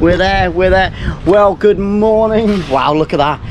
We're there. Well, good morning. Wow, look at that.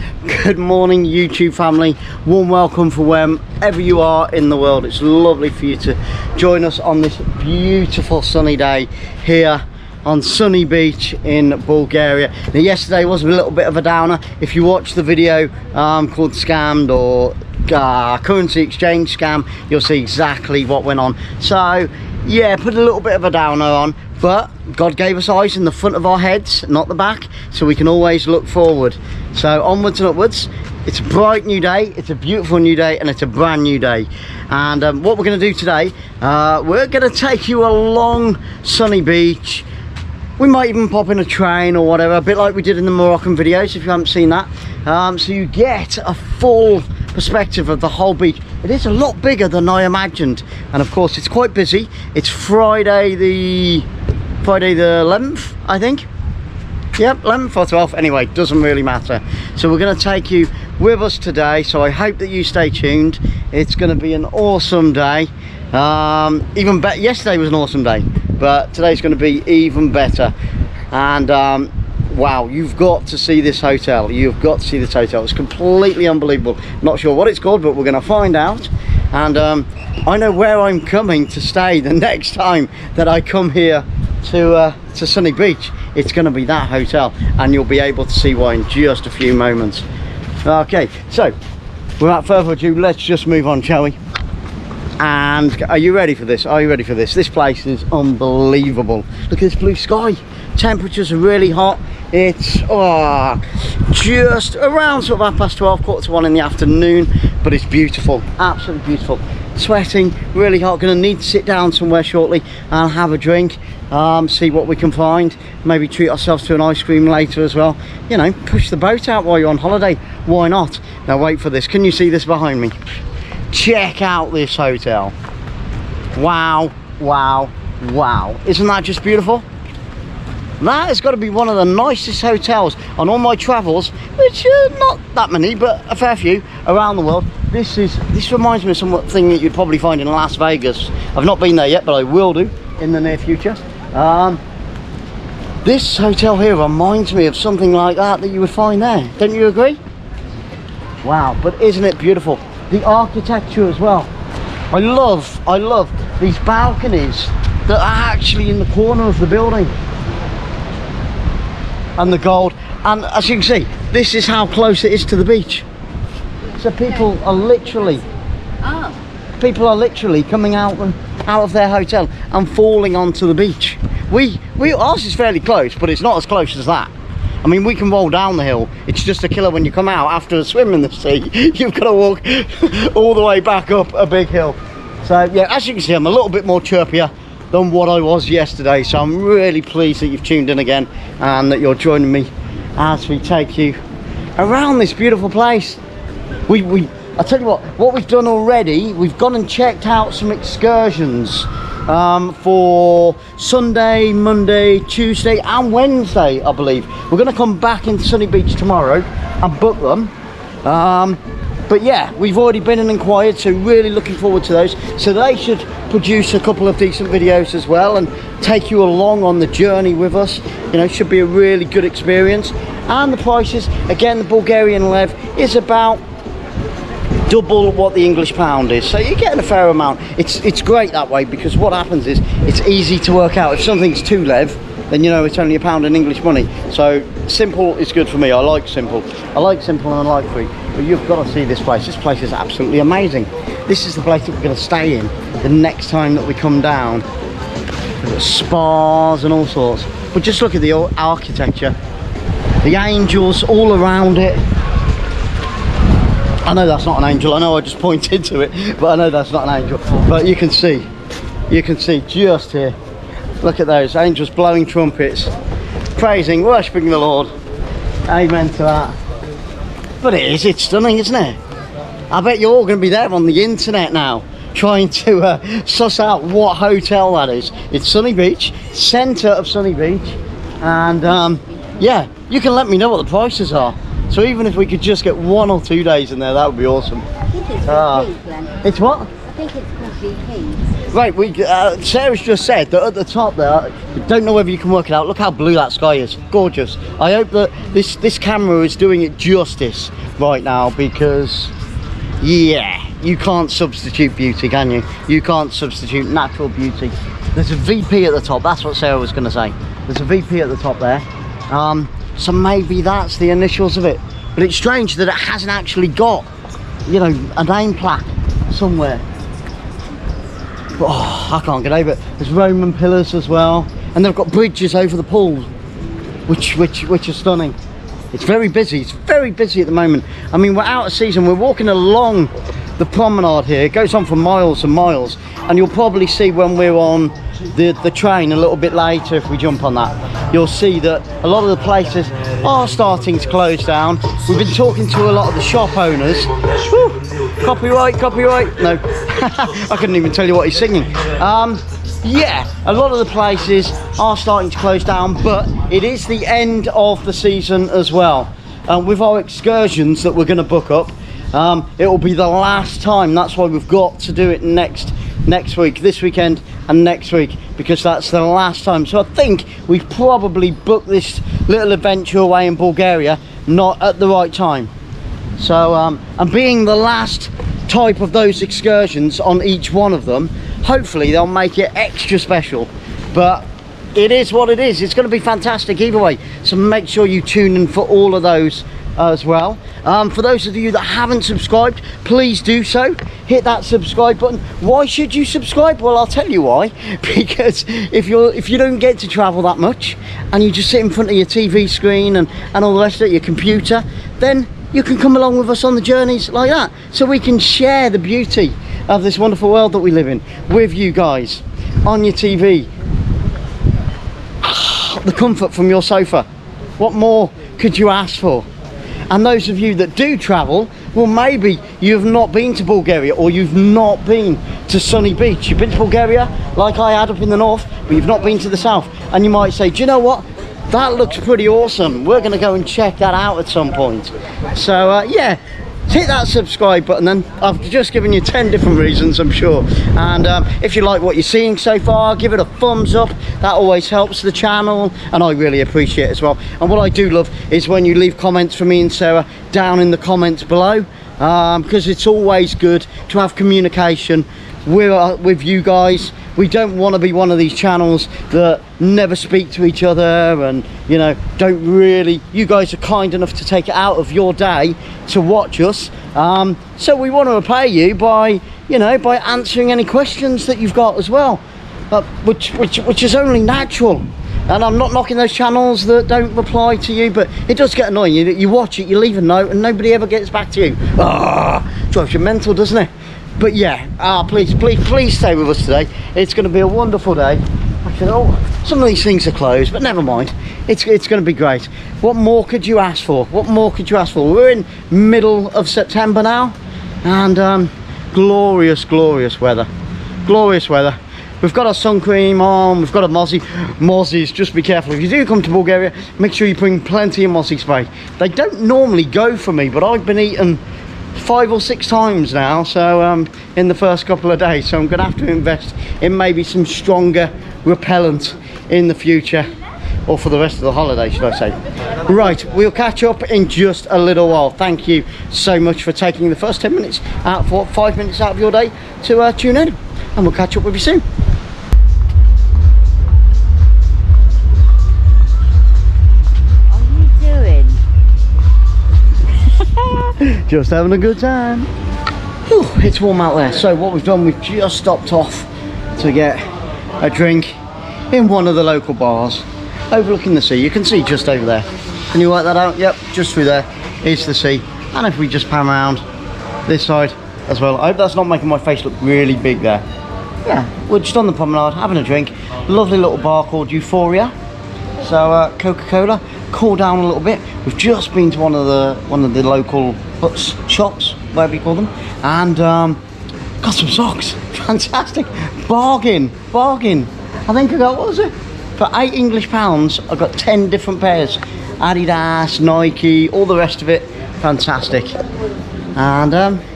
Good morning, YouTube family. Warm welcome for wherever you are in the world. It's lovely for you to join us on this beautiful sunny day here on Sunny Beach in Bulgaria. Now, yesterday was a little bit of a downer. If you watch the video called Scammed or currency exchange scam, you'll see exactly what went on. So yeah, put a little bit of a downer on, but God gave us eyes in the front of our heads, not the back, so we can always look forward. So onwards and upwards. It's a bright new day, it's a beautiful new day, and it's a brand new day. And what we're going to do today, we're going to take you along Sunny Beach. We might even pop in a train or whatever, a bit like we did in the Moroccan videos, if you haven't seen that. So you get a full perspective of the whole beach. It is a lot bigger than I imagined, and of course it's quite busy. It's Friday the 11th, I think. Yep, 11th or 12th, anyway, doesn't really matter. So we're going to take you with us today, so I hope that you stay tuned. It's going to be an awesome day. Even better. Yesterday was an awesome day, but today's going to be even better. And wow, you've got to see this hotel. You've got to see this hotel. It's completely unbelievable. Not sure what it's called, but we're going to find out. And I know where I'm coming to stay the next time that I come here to Sunny Beach. It's going to be that hotel, and you'll be able to see why in just a few moments. Okay, so without further ado, let's just move on, shall we? And are you ready for this? Are you ready for this? This place is unbelievable. Look at this blue sky. Temperatures are really hot. It's just around sort of 12:30, 1:45 in the afternoon, but it's beautiful, absolutely beautiful. Sweating, really hot. Gonna need to sit down somewhere shortly and have a drink, see what we can find, maybe treat ourselves to an ice cream later as well. You know, push the boat out while you're on holiday, why not? Now wait for this. Can you see this behind me? Check out this hotel. Wow, wow, wow. Isn't that just beautiful? That has got to be one of the nicest hotels on all my travels, which are not that many, but a fair few around the world. This reminds me of something that you'd probably find in Las Vegas. I've not been there yet, but I will do in the near future. This hotel here reminds me of something like that you would find there. Don't you agree? Wow, but isn't it beautiful? The architecture as well. I love these balconies that are actually in the corner of the building. And the gold, and as you can see, this is how close it is to the beach. So people are literally coming out of their hotel and falling onto the beach. Ours is fairly close, but it's not as close as that. I mean, we can roll down the hill. It's just a killer when you come out after a swim in the sea. You've got to walk all the way back up a big hill. So yeah, as you can see, I'm a little bit more chirpier than what I was yesterday, so I'm really pleased that you've tuned in again and that you're joining me as we take you around this beautiful place. I'll tell you what we've done already. We've gone and checked out some excursions for Sunday, Monday, Tuesday and Wednesday, I believe. We're going to come back into Sunny Beach tomorrow and book them. But yeah, we've already been and inquired, so really looking forward to those. So they should produce a couple of decent videos as well and take you along on the journey with us. You know, should be a really good experience. And the prices, again, the Bulgarian lev is about double what the English pound is, so you're getting a fair amount. It's great that way, because what happens is it's easy to work out. If something's 2 lev, then you know it's only £1 in English money. So simple is good for me. I like simple and I like free. But you've got to see this place. This place is absolutely amazing. This is the place that we're going to stay in the next time that we come down. We've got spas and all sorts, but just look at the architecture, the angels all around it. I know that's not an angel. I know I just pointed to it, but I know that's not an angel. But you can see just here, look at those angels blowing trumpets, praising, worshipping the Lord. Amen to that. But it's stunning, isn't it? I bet you're all going to be there on the internet now, trying to suss out what hotel that is. It's Sunny Beach, centre of Sunny Beach, and yeah, you can let me know what the prices are. So even if we could just get 1 or 2 days in there, that would be awesome. It's what? think it's called GP. Right, Sarah's just said that at the top there, I don't know whether you can work it out. Look how blue that sky is. Gorgeous. I hope that this camera is doing it justice right now, because, yeah, you can't substitute beauty, can you? You can't substitute natural beauty. There's a VP at the top. That's what Sarah was going to say. There's a VP at the top there. So maybe that's the initials of it. But it's strange that it hasn't actually got, you know, a name plaque somewhere. Oh, I can't get over it. There's Roman pillars as well, and they've got bridges over the pools, which are stunning. It's very busy. It's very busy at the moment. I mean, we're out of season. We're walking along the promenade here. It goes on for miles and miles, and you'll probably see when we're on the train a little bit later, if we jump on that, you'll see that a lot of the places are starting to close down. We've been talking to a lot of the shop owners. Whew. Copyright, no. I couldn't even tell you what he's singing. Yeah, a lot of the places are starting to close down, but it is the end of the season as well. With our excursions that we're going to book up, it will be the last time. That's why we've got to do it next week, this weekend and next week, because that's the last time. So I think we've probably booked this little adventure away in Bulgaria not at the right time. So and being the last type of those excursions on each one of them, hopefully they'll make it extra special. But it is what it is. It's going to be fantastic either way, so make sure you tune in for all of those as well. For those of you that haven't subscribed, please do so. Hit that subscribe button. Why should you subscribe? Well, I'll tell you why. Because if you don't get to travel that much, and you just sit in front of your TV screen and all the rest of it, your computer, then you can come along with us on the journeys like that, so we can share the beauty of this wonderful world that we live in with you guys on your TV. The comfort from your sofa. What more could you ask for? And those of you that do travel, well, maybe you've not been to Bulgaria, or you've not been to Sunny Beach. You've been to Bulgaria like I had up in the north, but you've not been to the south, and you might say, do you know what, that looks pretty awesome, we're going to go and check that out at some point. So yeah, hit that subscribe button. Then I've just given you 10 different reasons, I'm sure. And if you like what you're seeing so far, give it a thumbs up. That always helps the channel, and I really appreciate it as well. And what I do love is when you leave comments for me and Sarah down in the comments below, because it's always good to have communication with you guys. We don't want to be one of these channels that never speak to each other, and you know, don't really, you guys are kind enough to take it out of your day to watch us, so we want to repay you by, you know, by answering any questions that you've got as well, which is only natural. And I'm not knocking those channels that don't reply to you, but it does get annoying. You watch it, you leave a note, and nobody ever gets back to you. Drives you mental, doesn't it? But yeah, please stay with us today. It's going to be a wonderful day. Some of these things are closed, but never mind. It's going to be great. What more could you ask for? What more could you ask for? We're in middle of September now, and glorious weather. Glorious weather. We've got our sun cream on, we've got a Mozzies. Just be careful. If you do come to Bulgaria, make sure you bring plenty of Mozzie spray. They don't normally go for me, but I've been eaten 5 or 6 times now, so in the first couple of days, so I'm gonna have to invest in maybe some stronger repellent in the future, or for the rest of the holiday, should I say. Right, we'll catch up in just a little while. Thank you so much for taking the first 10 minutes out, for 5 minutes out of your day to tune in, and we'll catch up with you soon. Just having a good time. Whew, it's warm out there. So what we've done, we've just stopped off to get a drink in one of the local bars overlooking the sea. You can see just over there. Can you work that out? Yep, just through there is the sea. And if we just pan around this side as well, I hope that's not making my face look really big there. Yeah, we're just on the promenade having a drink. Lovely little bar called Euphoria. So Coca-Cola, cool down a little bit. We've just been to one of the local huts, shops, whatever you call them, and got some socks. Fantastic. Bargain. I think I got, what was it? For £8 English, I got 10 different pairs. Adidas, Nike, all the rest of it. Fantastic. And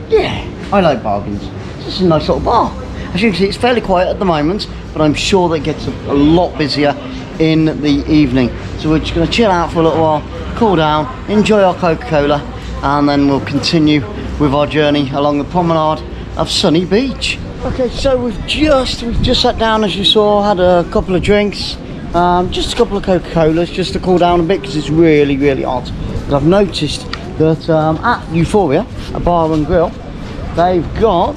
yeah, I like bargains. this is a nice little bar. As you can see, it's fairly quiet at the moment, but I'm sure that it gets a lot busier in the evening. So we're just going to chill out for a little while, cool down, enjoy our Coca-Cola, and then we'll continue with our journey along the promenade of Sunny Beach. Okay, so we've just sat down, as you saw, had a couple of drinks, just a couple of Coca-Colas, just to cool down a bit because it's really, really hot. But I've noticed that at Euphoria, a bar and grill, they've got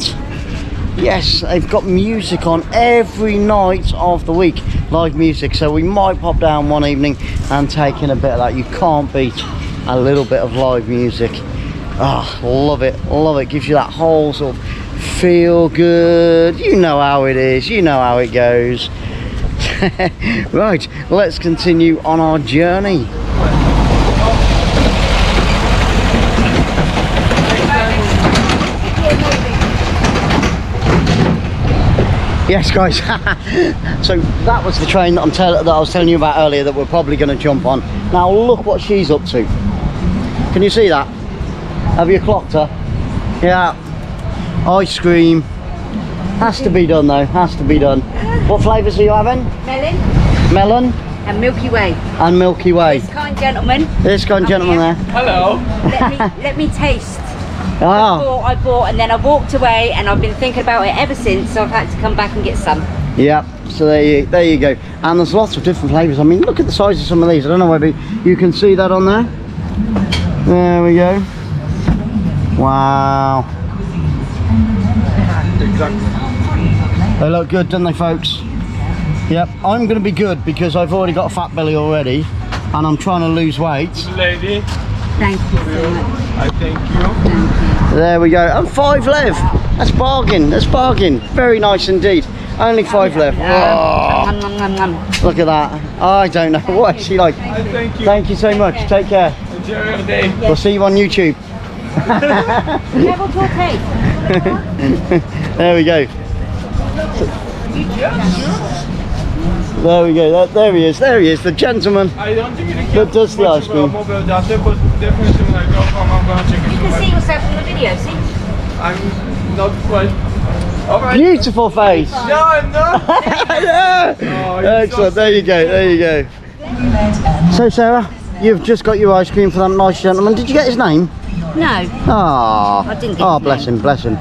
music on every night of the week, live music. So we might pop down one evening and take in a bit of that. You can't beat a little bit of live music. Ah, love it, love it. Gives you that whole sort of feel good. You know how it is, you know how it goes. Right, let's continue on our journey. Yes, guys. So that was the train that I was telling you about earlier that we're probably going to jump on. Now look what she's up to. Can you see that? Have you clocked her? Yeah. Ice cream. Has to be done though. Has to be done. What flavours are you having? Melon. Melon. And Milky Way. And Milky Way. This kind gentleman. This kind gentleman there. Hello. Let me taste. Ah. Before I bought, and then I walked away, and I've been thinking about it ever since. So I've had to come back and get some. Yeah. So there you go. And there's lots of different flavours. I mean, look at the size of some of these. I don't know whether you can see that on there. There we go. Wow. Exactly. They look good, don't they, folks? Yep, I'm going to be good because I've already got a fat belly already and I'm trying to lose weight. Lady, Thank you so much. I thank you. Thank you. There we go. And 5 left. That's bargain. That's bargain. Very nice indeed. Only 5 left. Oh, Nom, nom, nom, nom. look at that. I don't know. What is she like? I thank you. Thank you so much. Take care. Enjoy your day. We'll see you on YouTube. Level to taste. There we go. There we go. There he is. There he is. The gentleman. I don't think you can That does the ice cream. mobile data, but definitely when I go home, I'm gonna check it. You can see yourself in the video. See? I'm not quite. Alright. Beautiful face. No, I'm not. Yeah. Oh, you're Excellent. so There you go. There you go. So Sarah, you've just got your ice cream for that nice gentleman. Did you get his name? No. Ah. I didn't get Oh, his bless name. him. Bless him.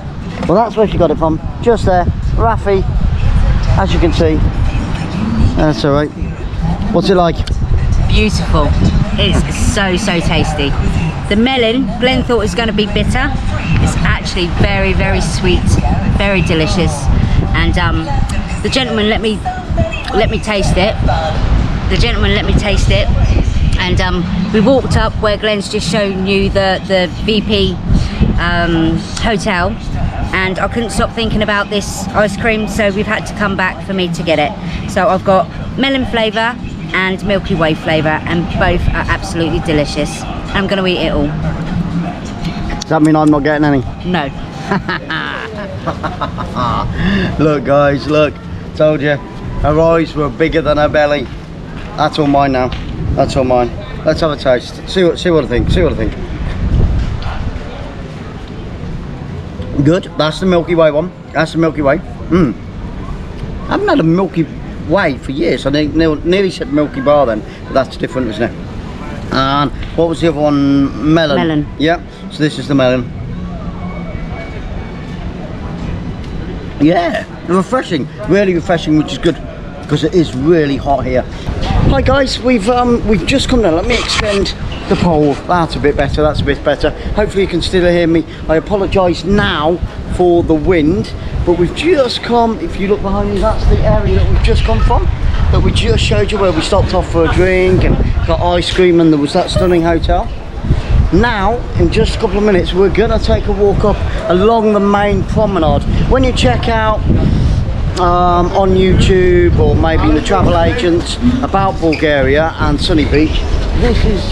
Well, that's where she got it from. Just there, Rafi. As you can see. That's all right. What's it like? Beautiful. It's so tasty. The melon, Glenn thought it was going to be bitter. It's actually very, very sweet, very delicious. And the gentleman let me taste it. The gentleman let me taste it. And we walked up where Glenn's just shown you the VP hotel. And I couldn't stop thinking about this ice cream, so we've had to come back for me to get it. So I've got melon flavour and Milky Way flavour, and both are absolutely delicious. I'm going to eat it all. Does that mean I'm not getting any? No. Look, guys, look. Told you. Her eyes were bigger than her belly. That's all mine now. That's all mine. Let's have a taste. See what I think. See what I think. Good. That's the Milky Way one. That's the Milky Way. I haven't had a Milky Way for years. I nearly said Milky Bar then, but that's different, isn't it? And what was the other one? Melon. Melon. Yeah. So this is the melon. Yeah, refreshing. Really refreshing, which is good because it is really hot here. Hi guys, we've just come down. Let me extend the pole. That's a bit better. That's a bit better. Hopefully you can still hear me. I apologise now for the wind, but we've just come. If you look behind me, that's the area that we've just come from. That we just showed you, where we stopped off for a drink and got ice cream, and there was that stunning hotel. Now, in just a couple of minutes, we're gonna take a walk up along the main promenade. When you check out on YouTube or maybe in the travel agents about Bulgaria and Sunny Beach, this is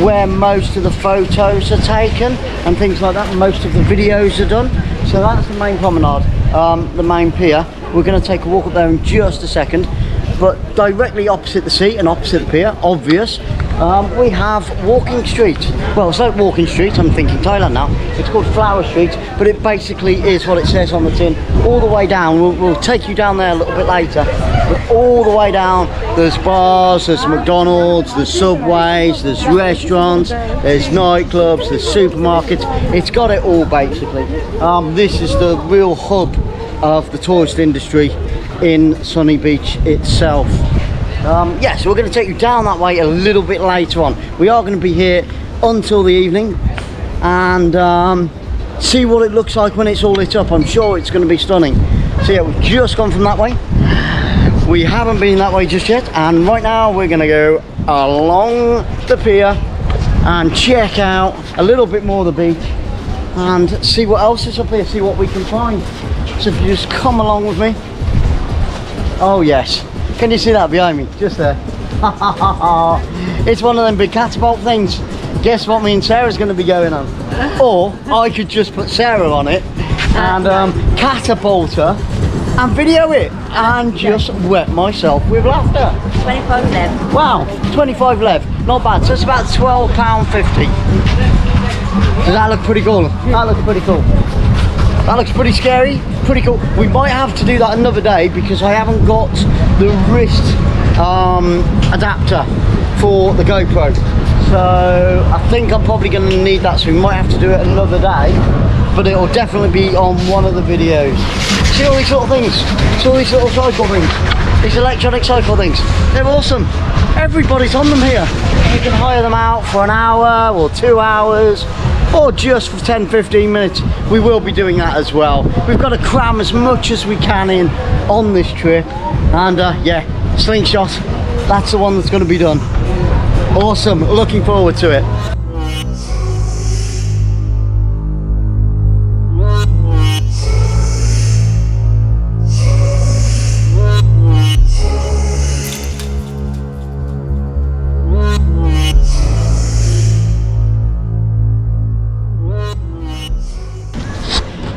where most of the photos are taken and things like that. Most of the videos are done. So that's the main promenade, the main pier. We're going to take a walk up there in just a second, but directly opposite the sea and opposite the pier, obvious, we have walking street. Well, it's like walking street, I'm thinking Thailand now. It's called Flower Street, but it basically is what it says on the tin. All the way down, we'll take you down there a little bit later, but all the way down, there's bars, there's McDonald's, there's Subways, there's restaurants, there's nightclubs, there's supermarkets. It's got it all basically. This is the real hub of the tourist industry in Sunny Beach itself. Yeah, so we're going to take you down that way a little bit later on. We are going to be here until the evening and see what it looks like when it's all lit up. I'm sure it's going to be stunning. So yeah, we've just gone from that way. We haven't been that way just yet, and right now we're going to go along the pier and check out a little bit more of the beach and see what else is up here, see what we can find. So if you just come along with me. Oh yes. Can you see that behind me? Just there. It's one of them big catapult things. Guess what me and Sarah's going to be going on? Or I could just put Sarah on it and catapult her and video it and just wet myself with laughter. 25 lev. Wow, 25 lev. Not bad. So it's about £12.50. Does that look pretty cool? That looks pretty cool. That looks pretty scary, pretty cool. We might have to do that another day because I haven't got the wrist adapter for the GoPro. So I think I'm probably going to need that, so we might have to do it another day. But it'll definitely be on one of the videos. See all these little things, see all these little cycle things, these electronic cycle things. They're awesome. Everybody's on them here. You can hire them out for an hour or 2 hours, or just for 10-15 minutes. We will be doing that as well. We've got to cram as much as we can in on this trip, and yeah, slingshot, that's the one that's going to be done. Awesome, looking forward to it.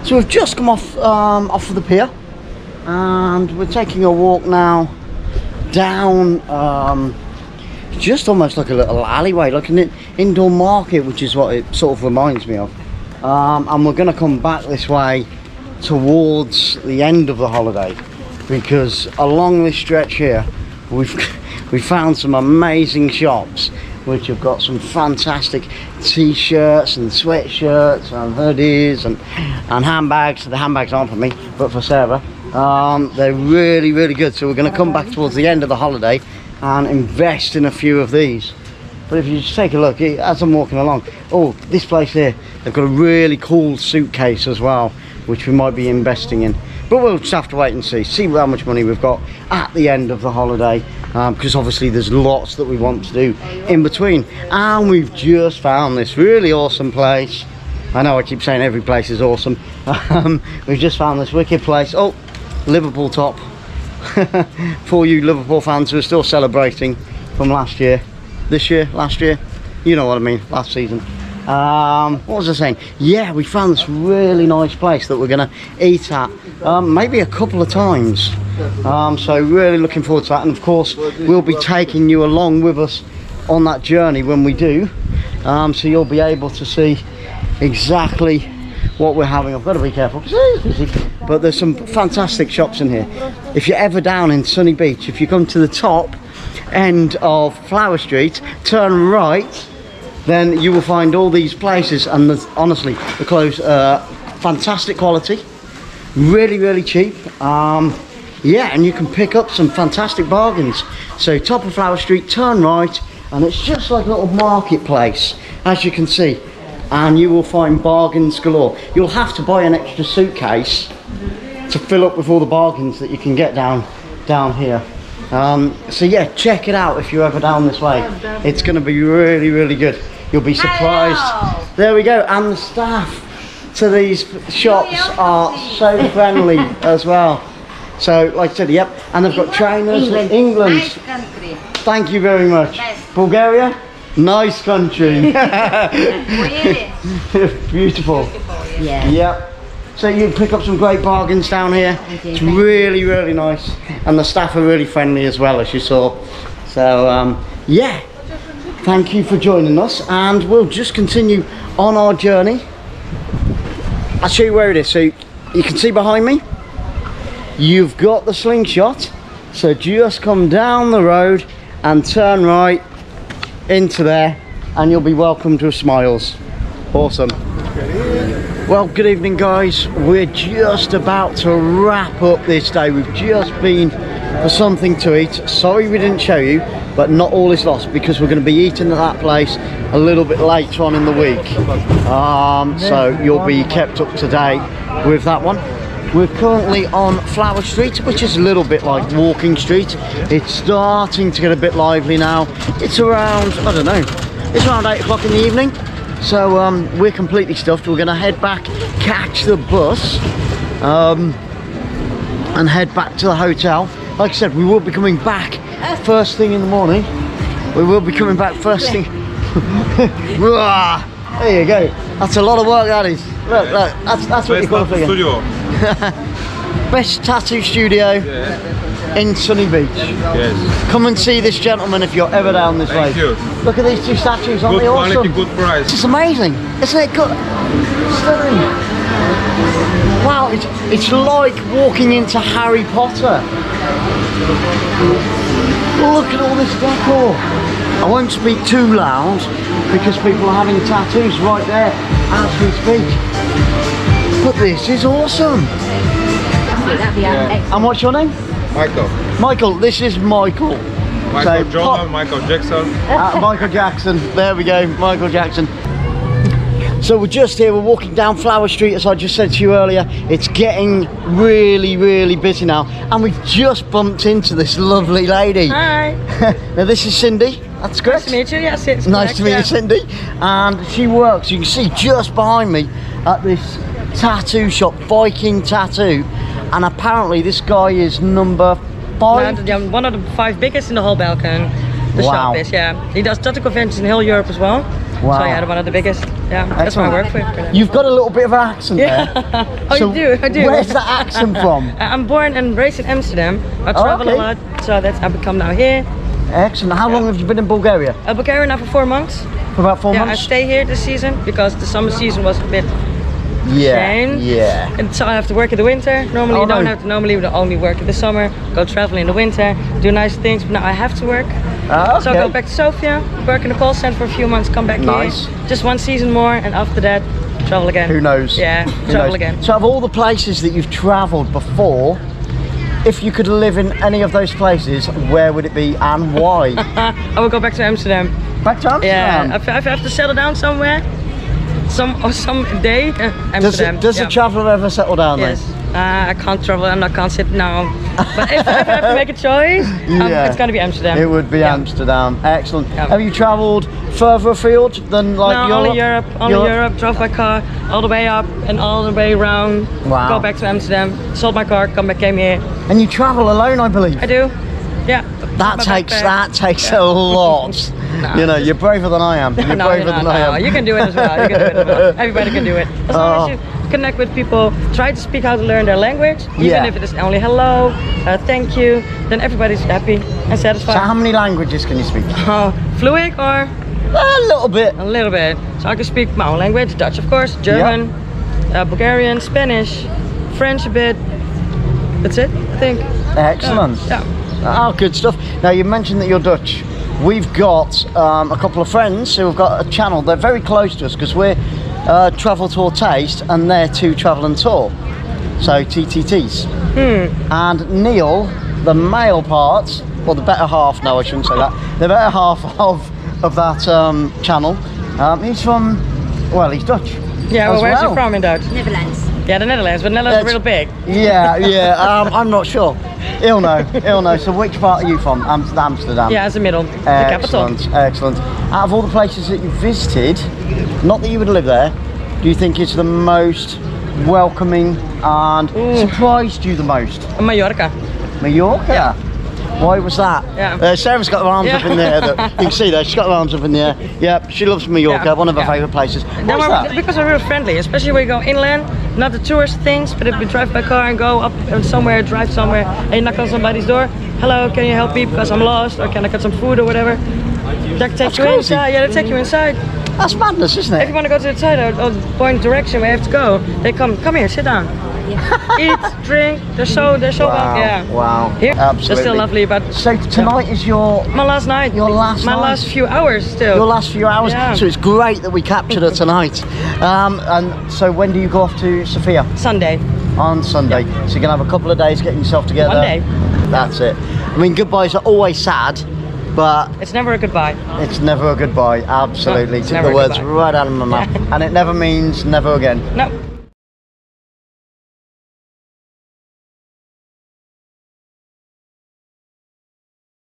So we've just come off of the pier and we're taking a walk now down just almost like a little alleyway, like an indoor market, which is what it sort of reminds me of, and we're going to come back this way towards the end of the holiday, because along this stretch here we found some amazing shops which have got some fantastic t-shirts and sweatshirts and hoodies and handbags. The handbags aren't for me, but for Sarah. They're really, really good. So we're going to come back towards the end of the holiday and invest in a few of these. But if you just take a look, as I'm walking along, oh, this place here, they've got a really cool suitcase as well, which we might be investing in. But we'll just have to wait and see how much money we've got at the end of the holiday, because obviously there's lots that we want to do in between. And we've just found this really awesome place. I know I keep saying every place is awesome. We've just found this wicked place. Oh, Liverpool top. For you Liverpool fans who are still celebrating from last year. This year, last year, you know what I mean, last season. What was I saying? Yeah, we found this really nice place that we're gonna eat at maybe a couple of times, so really looking forward to that. And of course we'll be taking you along with us on that journey when we do, so you'll be able to see exactly what we're having. I've got to be careful because it is busy, but there's some fantastic shops in here. If you're ever down in Sunny Beach, if you come to the top end of Flower Street, turn right, then you will find all these places, and honestly the clothes are fantastic quality, really, really cheap. Yeah, and you can pick up some fantastic bargains. So top of Flower Street, turn right, and it's just like a little marketplace, as you can see, and you will find bargains galore. You'll have to buy an extra suitcase to fill up with all the bargains that you can get down here. So yeah, check it out if you're ever down this way. It's going to be really, really good. You'll be surprised. Hello. There we go. And the staff to these shops are so friendly as well. So like I said, yep, and they've got trainers. England. Nice country. Thank you very much. Nice. Bulgaria, nice country. Beautiful. Yeah. Yep. So you pick up some great bargains down here. It's really, really nice, and the staff are really friendly as well, as you saw. So yeah, thank you for joining us, and we'll just continue on our journey. I'll show you where it is. So you can see behind me, you've got the slingshot. So just come down the road and turn right into there, and you'll be welcomed with smiles. Awesome. Well, good evening guys. We're just about to wrap up this day. We've just been for something to eat. Sorry we didn't show you, but not all is lost, because we're going to be eating at that place a little bit later on in the week. So you'll be kept up to date with that one. We're currently on Flower Street, which is a little bit like Walking Street. It's starting to get a bit lively now. It's around, I don't know, it's around 8 o'clock in the evening. So we're completely stuffed. We're going to head back, catch the bus, and head back to the hotel. Like I said, we will be coming back first thing in the morning. We will be coming back first thing. There you go. That's a lot of work, that is. Look, that's what you call a figure. Best tattoo studio in Sunny Beach. Yes. Come and see this gentleman if you're ever down this way. Thank you. Look at these two statues, aren't Good they awesome? quality, good price. It's amazing, isn't it? Good. Stunning. Wow, it's like walking into Harry Potter. Look at all this decor. I won't speak too loud because people are having tattoos right there as we speak. But this is awesome. That'd be excellent. And what's your name? Michael. Michael, this is Michael. Michael So, Jordan, Michael Jackson. Michael Jackson, there we go, Michael Jackson. So we're just here, we're walking down Flower Street, as I just said to you earlier. It's getting really, really busy now. And we've just bumped into this lovely lady. Hi. Now this is Cindy, that's correct? Nice to meet you. Yes, it's Nice correct, to meet yeah. you, Cindy. And she works, you can see just behind me, at this tattoo shop, Viking Tattoo. And apparently this guy is number 5. Yeah, one of the 5 biggest in the whole Balkan. The Wow. shop is, yeah. He does tattoo conventions in whole Europe as well. Wow. So yeah, one of the biggest. Yeah, that's what I work with. You've got a little bit of an accent Yeah. there. Oh, So you do. I do. Where's that accent from? I'm born and raised in Amsterdam. I travel okay. a lot, so I become now here. Excellent. How long have you been in Bulgaria? Bulgaria now for 4 months. For about 4 Yeah, I months? stay here this season because the summer season was a bit Yeah, yeah. And so I have to work in the winter. Normally Oh, you don't no. have to. Normally we only work in the summer. Go travel in the winter, do nice things. But now I have to work. Ah, So I okay. go back to Sofia, work in the call center for a few months, come back Nice. here. Just 1 season more, and after that, travel again. Who knows? Yeah, Who travel knows? again. So of all the places that you've travelled before, if you could live in any of those places, where would it be and why? I will go back to Amsterdam. Back to Yeah, Amsterdam. if I have to settle down somewhere, some day, Amsterdam. Does yeah. a traveller ever settle down Yes. I can't travel and I can't sit now. But if I have to make a choice, Yeah. it's gonna be Amsterdam. It would be Yeah. Amsterdam. Excellent. Yeah. Have you travelled further afield than like No, Europe? only Europe. Only Europe. Drove by car all the way up and all the way around. Wow. Go back to Amsterdam. Sold my car. Came here. And you travel alone, I believe. I do. Yeah. That My takes backpack. a lot. No. You know, you're braver than I am. You're No, braver you're than not, I no. am. You can do it as well. You can do it as well. Everybody can do it. As long as you connect with people, try to speak how to learn their language, even Yeah. if it is only hello, thank you, then everybody's happy and satisfied. So how many languages can you speak? Fluent or A little bit. a little bit. So I can speak my own language, Dutch of course, German, Bulgarian, Spanish, French a bit. That's it, I think. Excellent. Yeah. Oh, good stuff. Now you mentioned that you're Dutch. We've got a couple of friends who have got a channel. They're very close to us because we're Travel Tour Taste and they're to Travel and Tour. So TTTs. And Neil, the male part, or the better half, no I shouldn't say that, the better half of that channel, he's from, well, he's Dutch. Yeah, well, as where's well. he from in Dutch? Netherlands. Yeah, the Netherlands, but Netherlands is real big. Yeah, I'm not sure. He'll know. So which part are you from? Amsterdam. Yeah, it's the middle, the capital. Excellent. Out of all the places that you've visited, not that you would live there, do you think it's the most welcoming and surprised you the most? Mallorca. Mallorca? Yeah. Why was that? Yeah. Sarah's got her arms Yeah. up in the air. You can see that. She's got her arms up in the air. Yeah, she loves Mallorca, Yeah. one of her Yeah. favourite places. They Why's were- that? Because we're real friendly, especially when you go inland, not the tourist things, but if we drive by car and go up somewhere, drive somewhere, and you knock on somebody's door, hello, can you help me because I'm lost, or can I get some food or whatever? They take That's you crazy. inside. Yeah, they take you inside. That's madness, isn't If you it? want to go to the side or the point direction where you have to go, they come here, sit down, eat, drink. They're so Wow. yeah. Wow. Here, Absolutely. they're still lovely, but So tonight is your my last night. Your last my night? last few hours still. your last few hours. Yeah. So it's great that we captured her tonight. And so when do you go off to Sofia? Sunday. On Sunday. So you're gonna have a couple of days getting yourself together. One day. That's it. I mean, goodbyes are always sad, but It's never a goodbye. it's never a goodbye. Absolutely. No, it's Took never the a words goodbye. right out of my mouth. And it never means never again. No.